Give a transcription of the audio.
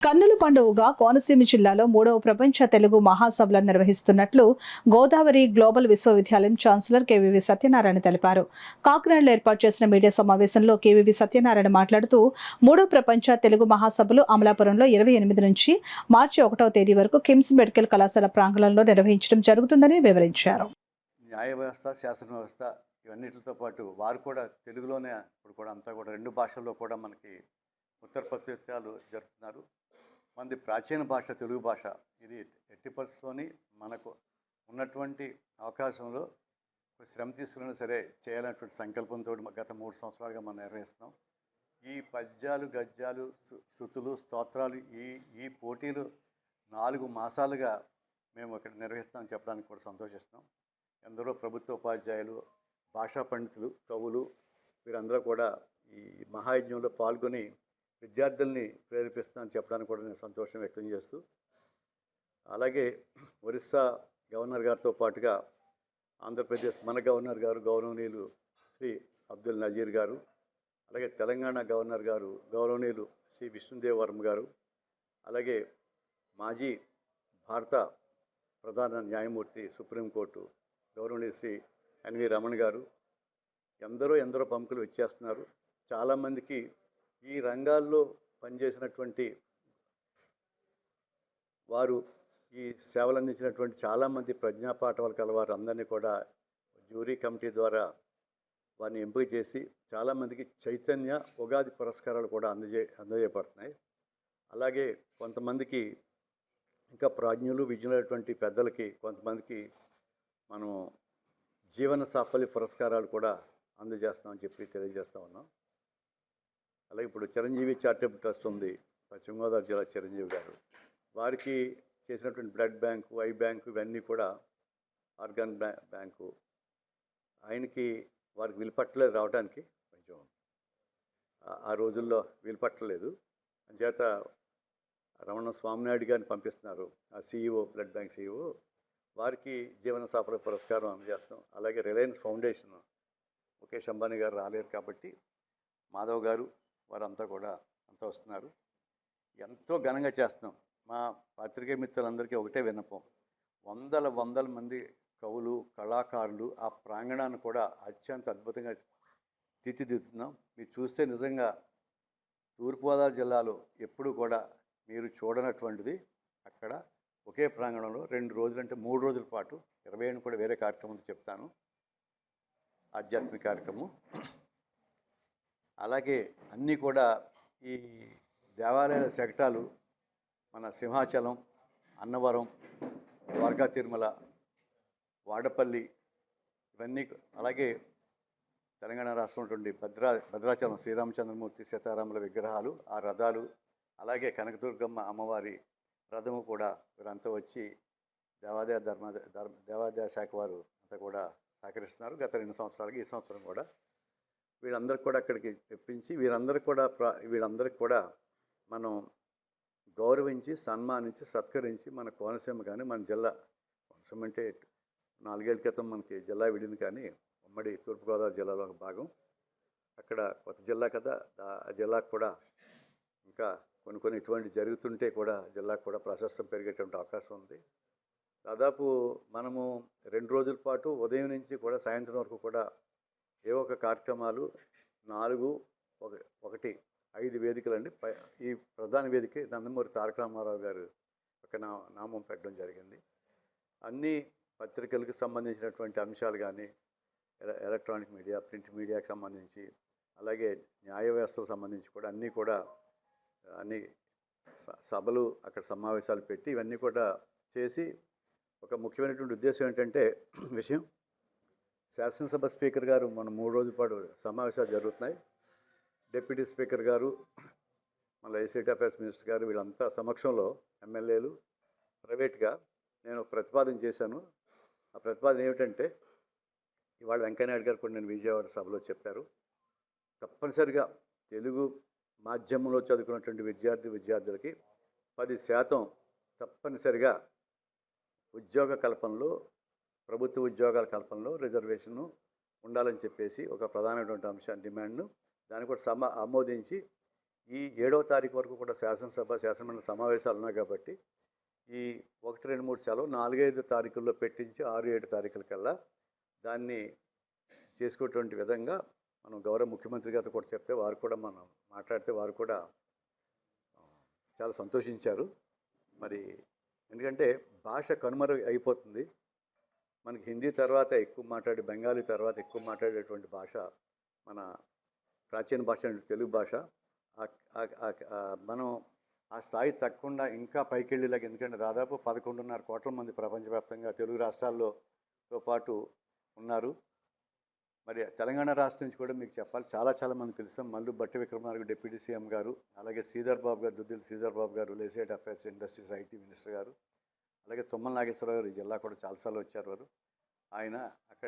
కన్నుల పండుగగా కోనసీమ జిల్లాలో 3వ ప్రపంచ తెలుగు మహాసభలను నిర్వహిస్తున్నట్లు గోదావరి గ్లోబల్ విశ్వవిద్యాలయం ఛాన్సలర్ కెవివి సత్యనారాయణ తెలిపారు. కాకినాడలో ఏర్పాటు చేసిన మీడియా సమావేశంలో కెవివి సత్యనారాయణ మాట్లాడుతూ 3వ ప్రపంచ తెలుగు మహాసభలు అమలాపురంలో 28 నుంచి మార్చి 1వ తేదీ వరకు కిమ్స్ మెడికల్ కళాశాల ప్రాంగణంలో నిర్వహించడం జరుగుతుందని వివరించారు. న్యాయ వ్యవస్థ, శాసన వ్యవస్థ ఇవన్నిటితో పాటు వారు కూడా తెలుగులోనే ఇప్పుడు కూడా అంతా కూడా 2 భాషల్లో కూడా మనకి ఉత్తర ప్రత్యక్షాలు జరుపుతున్నారు. మనది ప్రాచీన భాష తెలుగు భాష. ఇది ఎట్టి పరిస్థితుల్లోని మనకు ఉన్నటువంటి అవకాశంలో శ్రమ తీసుకున్నా సరే చేయాలన్నటువంటి సంకల్పంతో గత 3 సంవత్సరాలుగా మనం నిర్వహిస్తున్నాం. ఈ పద్యాలు, గద్యాలు, స్తుతులు, స్తోత్రాలు ఈ పోటీలు 4 మాసాలుగా మేము ఇక్కడ నిర్వహిస్తామని చెప్పడానికి కూడా సంతోషిస్తున్నాం. ఎందరో ప్రభుత్వ ఉపాధ్యాయులు, భాషా పండితులు, కవులు వీరందరూ కూడా ఈ మహాయజ్ఞంలో పాల్గొని విద్యార్థుల్ని ప్రేరేపిస్తామని చెప్పడానికి కూడా నేను సంతోషం వ్యక్తం చేస్తూ, అలాగే ఒరిస్సా గవర్నర్ గారితో పాటుగా ఆంధ్రప్రదేశ్ మన గవర్నర్ గారు గౌరవనీయులు శ్రీ అబ్దుల్ నజీర్ గారు, అలాగే తెలంగాణ గవర్నర్ గారు గౌరవనీయులు శ్రీ విష్ణుదేవ్ వర్మ గారు, అలాగే మాజీ భారత ప్రధాన న్యాయమూర్తి సుప్రీంకోర్టు గౌరవనీయులు శ్రీ ఎన్వి రమణ గారు, ఎందరో ప్రముఖులు ఇచ్చేస్తున్నారు. చాలామందికి ఈ రంగాల్లో పనిచేసినటువంటి వారు, ఈ సేవలు అందించినటువంటి చాలామంది ప్రజ్ఞాపాఠవాలు కలవారు అందరినీ కూడా జ్యూరీ కమిటీ ద్వారా వారిని ఎంపిక చేసి చాలామందికి చైతన్య ఉగాది పురస్కారాలు కూడా అందజేయబడుతున్నాయి. అలాగే కొంతమందికి ఇంకా ప్రాజ్ఞులు విజ్ఞులైనటువంటి పెద్దలకి కొంతమందికి మనం జీవన సాఫల్య పురస్కారాలు కూడా అందజేస్తామని చెప్పి తెలియజేస్తూ ఉన్నాం. అలాగే ఇప్పుడు చిరంజీవి చారిటబుల్ ట్రస్ట్ ఉంది, పశ్చిమ గోదావరి జిల్లా చిరంజీవి గారు, వారికి చేసినటువంటి బ్లడ్ బ్యాంకు, ఐ బ్యాంకు ఇవన్నీ కూడా ఆర్గాన్ బ్యాంకు ఆయనకి వారికి వీలుపట్టలేదు రావడానికి, కొంచెం ఆ రోజుల్లో వీలుపట్టలేదు. అంచేత రమణ స్వామినాయుడు గారిని పంపిస్తున్నారు, ఆ సిఇఓ, బ్లడ్ బ్యాంక్ సిఇఓ, వారికి జీవన సాఫల్య పురస్కారం అందజేస్తాం. అలాగే రిలయన్స్ ఫౌండేషన్ ముఖేష్ అంబానీ గారు రాలేరు కాబట్టి మాధవ్ గారు వారంతా కూడా అంతా వస్తున్నారు. ఎంతో ఘనంగా చేస్తున్నాం. మా పాత్రికేయ మిత్రులందరికీ ఒకటే విన్నపం, వందల మంది కవులు, కళాకారులు ఆ ప్రాంగణాన్ని కూడా అత్యంత అద్భుతంగా తీర్చిదిద్దుతున్నాం. మీరు చూస్తే నిజంగా తూర్పుగోదావరి జిల్లాలో ఎప్పుడు కూడా మీరు చూడనటువంటిది అక్కడ ఒకే ప్రాంగణంలో 2 రోజులు అంటే 3 రోజుల పాటు 27 కూడా వేరే కార్యక్రమంతో చెప్తాను, ఆధ్యాత్మిక కార్యక్రమం. అలాగే అన్నీ కూడా ఈ దేవాలయాల శకటాలు మన సింహాచలం, అన్నవరం, ద్వారకా తిరుమల, వాడపల్లి ఇవన్నీ, అలాగే తెలంగాణ రాష్ట్రం ఉన్నటువంటి భద్రాచలం శ్రీరామచంద్రమూర్తి సీతారాముల విగ్రహాలు, ఆ రథాలు, అలాగే కనకదుర్గమ్మ అమ్మవారి రథము కూడా వీరంతా వచ్చి దేవాదాయ శాఖ వారు అంతా కూడా సహకరిస్తున్నారు. గత 2 సంవత్సరాలకి ఈ సంవత్సరం కూడా వీళ్ళందరికీ కూడా అక్కడికి తెప్పించి వీళ్ళందరికీ కూడా మనం గౌరవించి, సన్మానించి, సత్కరించి మన కోనసీమ కానీ మన జిల్లా, కోనసీమ అంటే 4 ఏళ్ల క్రితం మనకి జిల్లా విడింది కానీ ఉమ్మడి తూర్పుగోదావరి జిల్లాలో ఒక భాగం, అక్కడ కొత్త జిల్లా కదా, ఆ జిల్లాకు కూడా ఇంకా కొన్ని ఇటువంటి జరుగుతుంటే కూడా జిల్లాకు కూడా ప్రశస్తం పెరిగేటువంటి అవకాశం ఉంది. దాదాపు మనము 2 రోజుల పాటు ఉదయం నుంచి కూడా సాయంత్రం వరకు కూడా ఏవో ఒక కార్యక్రమాలు 5 వేదికలండి. ఈ ప్రధాన వేదిక నందమూరి తారక రామారావు గారు ఒక నామం పెట్టడం జరిగింది. అన్ని పత్రికలకు సంబంధించినటువంటి అంశాలు కానీ, ఎలక్ట్రానిక్ మీడియా, ప్రింట్ మీడియాకి సంబంధించి, అలాగే న్యాయ వ్యవస్థకు సంబంధించి కూడా అన్ని సభలు, అక్కడ సమావేశాలు పెట్టి ఇవన్నీ కూడా చేసి, ఒక ముఖ్యమైనటువంటి ఉద్దేశం ఏంటంటే శాసనసభ స్పీకర్ గారు మన 3 రోజుల పాటు సమావేశాలు జరుగుతున్నాయి. డిప్యూటీ స్పీకర్ గారు, మన లెజిస్లేటివ్ అఫైర్స్ మినిస్టర్ గారు వీళ్ళంతా సమక్షంలో ఎమ్మెల్యేలు ప్రైవేట్గా నేను ప్రతిపాదన చేశాను. ఆ ప్రతిపాదన ఏమిటంటే, ఇవాళ వెంకయ్యనాయుడు గారు కూడా నేను విజయవాడ సభలో చెప్పారు, తప్పనిసరిగా తెలుగు మాధ్యమంలో చదువుకున్నటువంటి విద్యార్థులకి 10% తప్పనిసరిగా ఉద్యోగ కల్పనలో, ప్రభుత్వ ఉద్యోగాల కల్పనలో రిజర్వేషను ఉండాలని చెప్పేసి ఒక ప్రధానమైనటువంటి అంశాన్ని డిమాండ్ను దాన్ని కూడా ఆమోదించి ఈ 7వ తారీఖు వరకు కూడా శాసనసభ, శాసనమండలి సమావేశాలు ఉన్నాయి కాబట్టి ఈ 1, 2, 3 సెలవు 4, 5 తారీఖుల్లో పెట్టించి 6, 7 తారీఖుల కల్లా దాన్ని చేసుకునేటువంటి విధంగా మనం గౌరవ ముఖ్యమంత్రి గారితో కూడా చెప్తే వారు కూడా మనం మాట్లాడితే వారు కూడా చాలా సంతోషించారు. మరి ఎందుకంటే భాష కనుమరుగు అయిపోతుంది. మనకి హిందీ తర్వాత ఎక్కువ మాట్లాడే, బెంగాలీ తర్వాత ఎక్కువ మాట్లాడేటువంటి భాష మన ప్రాచీన భాష తెలుగు భాష. మనం ఆ స్థాయి తగ్గకుండా ఇంకా పైకెళ్ళేలాగా, ఎందుకంటే దాదాపు 11.5 కోట్ల మంది ప్రపంచవ్యాప్తంగా తెలుగు రాష్ట్రాల్లోతో పాటు ఉన్నారు. మరి తెలంగాణ రాష్ట్రం నుంచి కూడా మీకు చెప్పాలి, చాలా మంది తెలుసు. మల్లు భట్టి విక్రమార్క డిప్యూటీ సీఎం గారు, అలాగే శ్రీధర్ బాబు గారు, దుద్దిల్ శ్రీధర్ బాబు గారు, legislative affairs, industries, IT minister గారు, అలాగే తుమ్మల నాగేశ్వరరావు గారు ఈ జిల్లా కూడా చాలాసార్లు వచ్చారు. వారు ఆయన అక్కడ